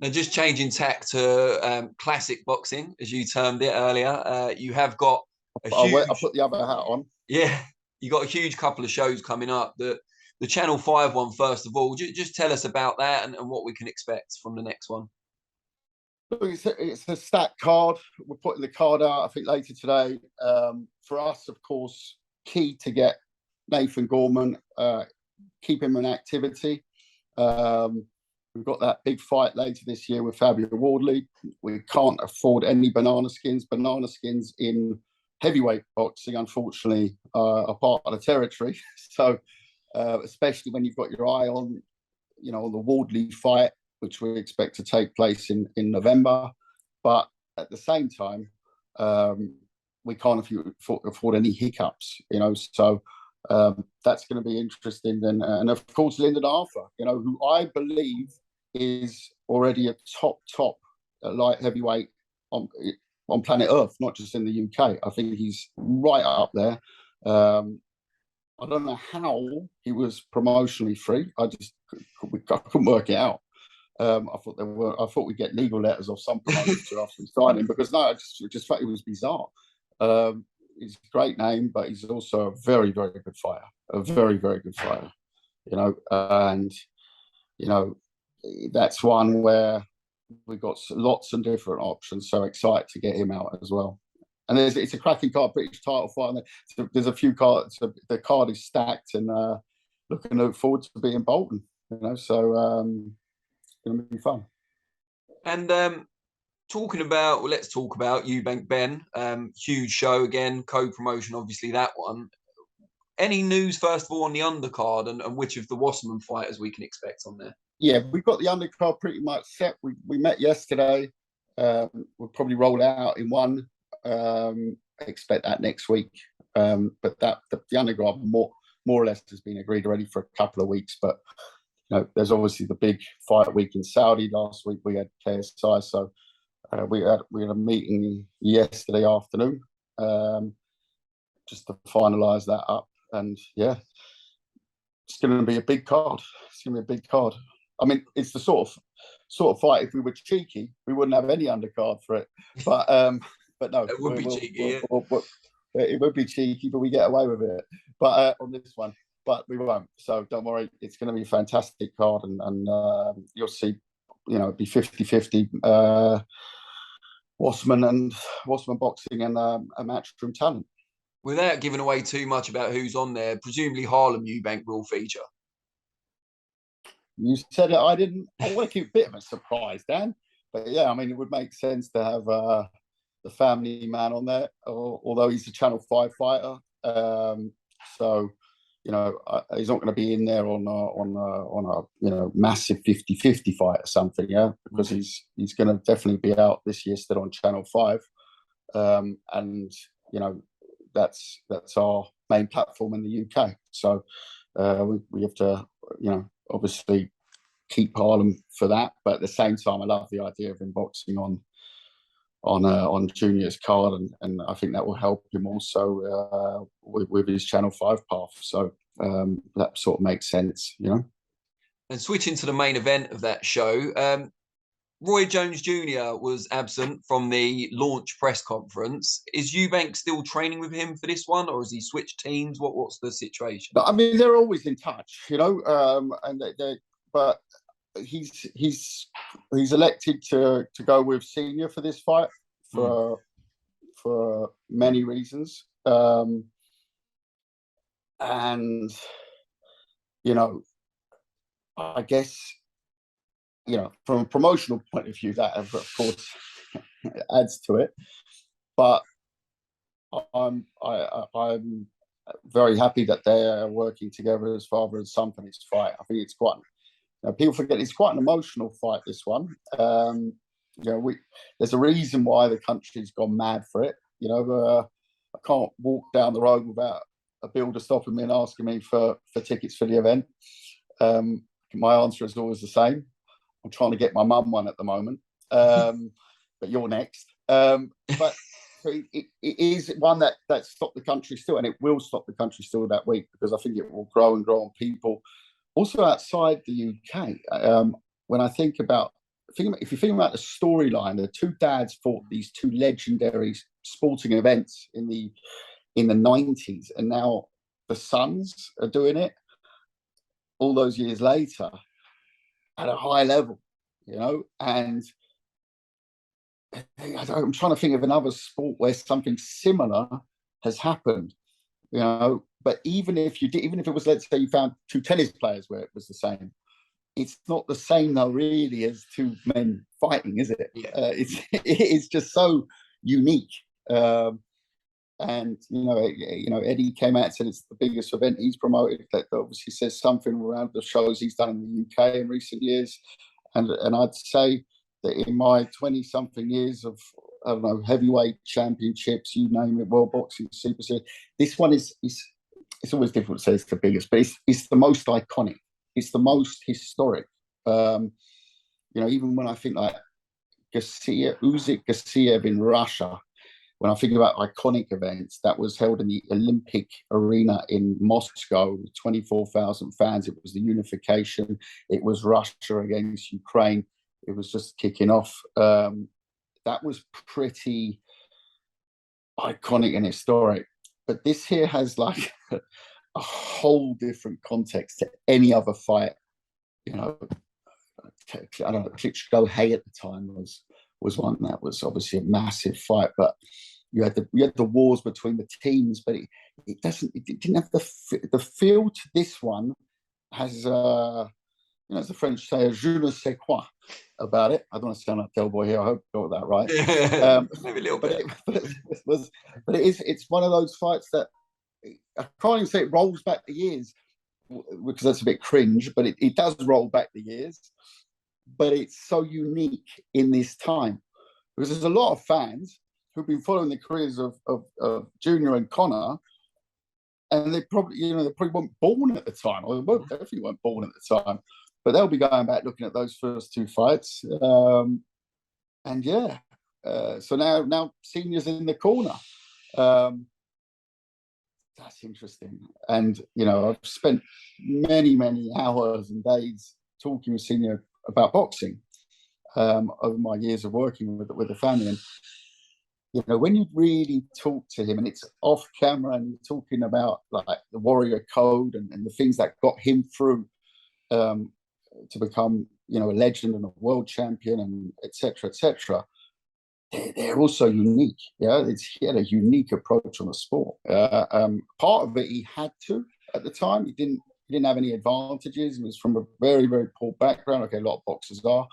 Now, just changing tack to classic boxing, as you termed it earlier, you have got a huge... I put the other hat on. Yeah, you got a huge couple of shows coming up. The Channel 5 one, first of all, just tell us about that and what we can expect from the next one. It's a stacked card. We're putting the card out, I think, later today. For us, of course, key to get Nathan Gorman, keep him in activity. We've got that big fight later this year with Fabio Wardley. We can't afford any banana skins. Banana skins in heavyweight boxing, unfortunately, are part of the territory. So, especially when you've got your eye on, on the Wardley fight, which we expect to take place in November. But at the same time, we can't afford any hiccups, So that's going to be interesting. And of course, Lyndon Arthur, who I believe is already a top light heavyweight on planet Earth, not just in the UK. I think he's right up there. I don't know how he was promotionally free. I couldn't work it out. I thought we'd get legal letters or something after we signed him, because I just thought it was bizarre. He's a great name, but he's also a very, very good fighter. A very, very good fighter. And that's one where we've got lots of different options. So excited to get him out as well. And it's a cracking card, British title fight. And there's a few cards. The card is stacked, and looking forward to being Bolton. So it's going to be fun. And let's talk about Eubank Ben. Huge show again, co-promotion, obviously that one. Any news, first of all, on the undercard and which of the Wasserman fighters we can expect on there? Yeah, we've got the undercard pretty much set. We met yesterday. We'll probably roll out in one. Expect that next week. But the undercard more or less has been agreed already for a couple of weeks. But there's obviously the big fight week in Saudi. Last week we had KSI, so we had a meeting yesterday afternoon just to finalise that up. And yeah, it's going to be a big card. It's going to be a big card. I mean, it's the sort of fight. If we were cheeky, we wouldn't have any undercard for it. But no, it would be cheeky. It would be cheeky, but we get away with it. But on this one, but we won't. So don't worry. It's going to be a fantastic card, and you'll see. It'd be 50-50 Wasserman boxing and a Matchroom talent. Without giving away too much about who's on there, presumably Harlem Eubank will feature. You said it. I didn't. I want to keep a bit of a surprise, Dan. But yeah, I mean, it would make sense to have the family man on there, although he's a Channel 5 fighter. So, he's not going to be in there on a massive 50-50 fight or something, yeah, because he's going to definitely be out this year still on Channel 5, and that's our main platform in the UK. So we have to obviously keep Harlem for that, but at the same time, I love the idea of him boxing on Junior's card, and I think that will help him also with his Channel 5 path. So that sort of makes sense, And switching to the main event of that show, Roy Jones Jr. was absent from the launch press conference. Is Eubank still training with him for this one, or has he switched teams? What's the situation? I mean, they're always in touch, and but he's elected to go with Senior for this fight for many reasons, and I guess from a promotional point of view, that of course adds to it. But I'm very happy that they're working together as father and son for this fight. I think it's quite. People forget it's quite an emotional fight, this one. There's a reason why the country's gone mad for it. I can't walk down the road without a builder stopping me and asking me for tickets for the event. My answer is always the same. I'm trying to get my mum one at the moment, but you're next. But so it is one that stopped the country still, and it will stop the country still that week, because I think it will grow on people. Also outside the UK, when I think about if you think about the storyline, the two dads fought these two legendary sporting events in the 90s, and now the sons are doing it all those years later at a high level, and I'm trying to think of another sport where something similar has happened, but even if it was, let's say you found two tennis players where it was the same, it's not the same though, really, as two men fighting, is it? Yeah. It's just so unique. And Eddie came out and said it's the biggest event he's promoted. That obviously says something around the shows he's done in the UK in recent years. And I'd say that in my 20-something years of, I don't know, heavyweight championships, you name it, World Boxing Super Series, this one is it's always difficult to say it's the biggest, but it's the most iconic. It's the most historic. Even when I think like Usyk Gassiev in Russia, when I think about iconic events, that was held in the Olympic Arena in Moscow with 24,000 fans. It was the unification. It was Russia against Ukraine. It was just kicking off. That was pretty iconic and historic. But this here has like a whole different context to any other fight. I don't know, Klitschko Hay at the time was one that was obviously a massive fight, but you had the wars between the teams, but it didn't have the feel to this one. Has as the French say, je ne sais quoi about it. I don't want to sound like Del Boy here. I hope I got that right. Maybe a little bit. But it's one of those fights that I can't even say it rolls back the years, because that's a bit cringe, but it does roll back the years. But it's so unique in this time, because there's a lot of fans who've been following the careers of Junior and Conor, and they probably weren't born at the time, or they definitely weren't born at the time, but they'll be going back looking at those first two fights. So now Senior's in the corner. That's interesting. And, I've spent many, many hours and days talking with Senior about boxing over my years of working with the family. And, when you really talk to him, and it's off camera, and you're talking about like the warrior code and the things that got him through to become, a legend and a world champion, and et cetera, they're also unique. He had a unique approach on the sport. Part of it he had to at the time. He didn't have any advantages. He was from a very, very poor background. Okay, a lot of boxers are,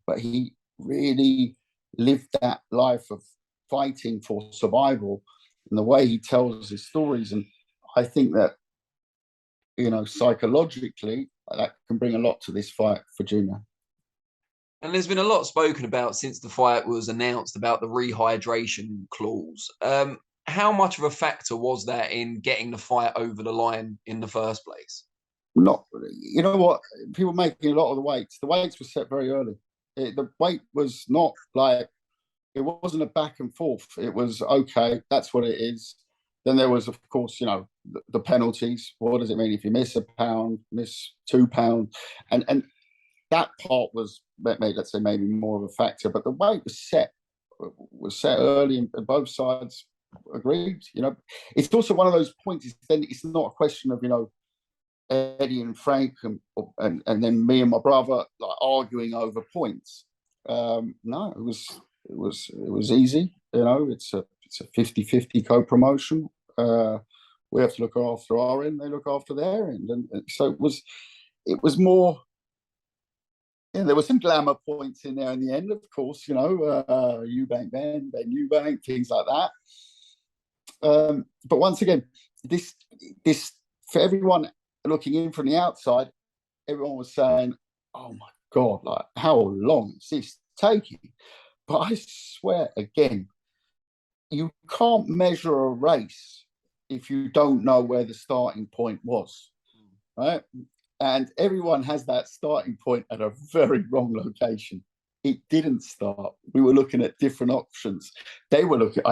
but he really lived that life of fighting for survival, and the way he tells his stories. And I think that, psychologically, that can bring a lot to this fight for Junior. And there's been a lot spoken about since the fight was announced about the rehydration clause. How much of a factor was that in getting the fight over the line in the first place? Not, what, people making a lot of the weights were set very early. The weight was not like, it wasn't a back and forth. It was, okay, that's what it is. Then there was, of course, the penalties. What does it mean if you miss a pound, miss 2 pounds? And that part was, let's say, maybe more of a factor. But the weight was set early, and both sides agreed. It's also one of those points. Then it's not a question of, Eddie and Frank and then me and my brother like arguing over points. No, it was easy. It's a 50-50 co-promotion. We have to look after our end, they look after their end, and so it was more. There were some glamour points in there in the end, of course. Eubank Ben Eubank, things like that. But once again, this for everyone looking in from the outside, everyone was saying, "Oh my God, like how long is this taking?" But I swear again, you can't measure a race if you don't know where the starting point was, right? And everyone has that starting point at a very wrong location. It didn't start. We were looking at different options. I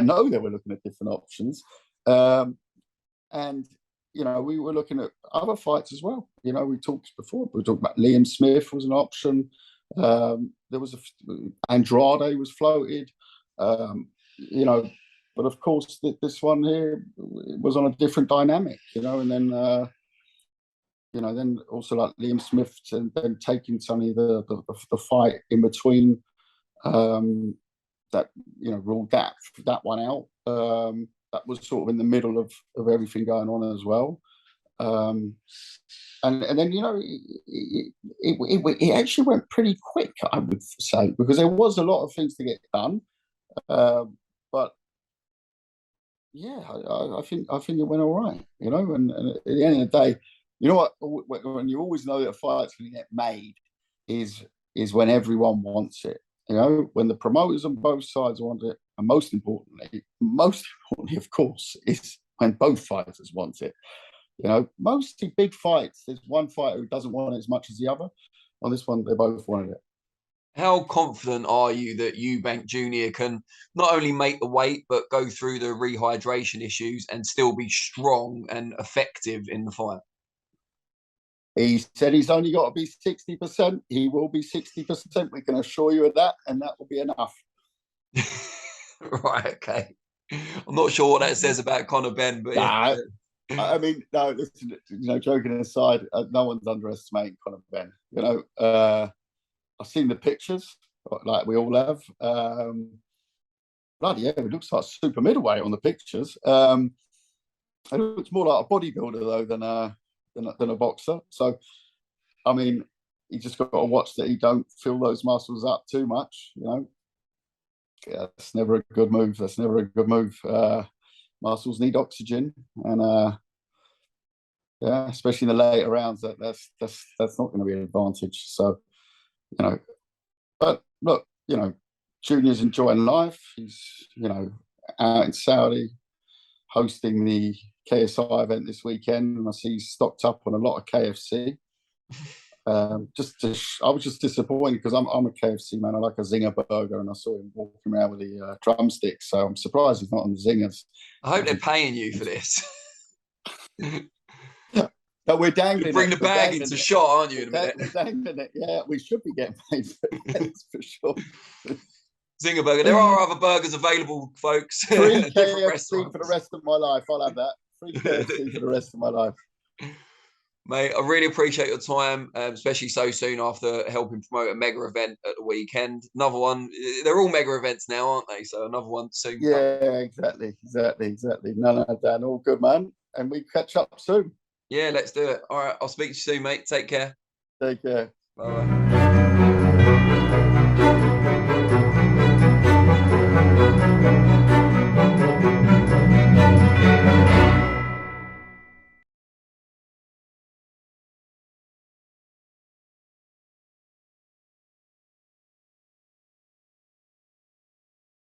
know they were looking at different options. And, we were looking at other fights as well. We talked before. We talked about Liam Smith was an option. There was Andrade was floated, but of course this one here was on a different dynamic, and then then also like Liam Smith and then taking Sonny the fight in between, that ruled that one out. That was sort of in the middle of everything going on as well. And then it actually went pretty quick, I would say, because there was a lot of things to get done. But yeah, I think it went all right, and at the end of the day, when you always know that a fight's going to get made is when everyone wants it. When the promoters on both sides want it, and most importantly, of course, is when both fighters want it. Mostly big fights, there's one fighter who doesn't want it as much as the other. On this one, they both wanted it. How confident are you that Eubank Jr. can not only make the weight, but go through the rehydration issues and still be strong and effective in the fight? He said he's only got to be 60%. He will be 60%. We can assure you of that, and that will be enough. Right, okay. I'm not sure what that says about Conor Benn, but yeah. I mean, no, listen, joking aside, no one's underestimating Conor Benn. I've seen the pictures, like we all have. Bloody hell, it looks like super middleweight on the pictures. It looks more like a bodybuilder, though, than a boxer. So, I mean, you just got to watch that he don't fill those muscles up too much, Yeah, that's never a good move. Muscles need oxygen, and especially in the later rounds, that's not going to be an advantage. So, but look, Junior's enjoying life. He's out in Saudi hosting the KSI event this weekend, and I see he's stocked up on a lot of KFC. I was just disappointed because I'm a KFC man. I like a zinger burger, and I saw him walking around with the drumsticks. So I'm surprised he's not on the zingers. I hope they're paying you for this. No, we're dangling. You bring the bag into shot, aren't you? In a minute, we're dangling it. Yeah, we should be getting paid for it, for sure. Zinger burger. There are other burgers available, folks. Free KFC for the rest of my life. I'll have that. Free KFC for the rest of my life. Mate, I really appreciate your time, especially so soon after helping promote a mega event at the weekend. Another one. They're all mega events now, aren't they? So another one soon. Yeah, exactly. No, Dan, all good, man. And we catch up soon. Yeah, let's do it. All right, I'll speak to you soon, mate. Take care. Take care. Bye-bye.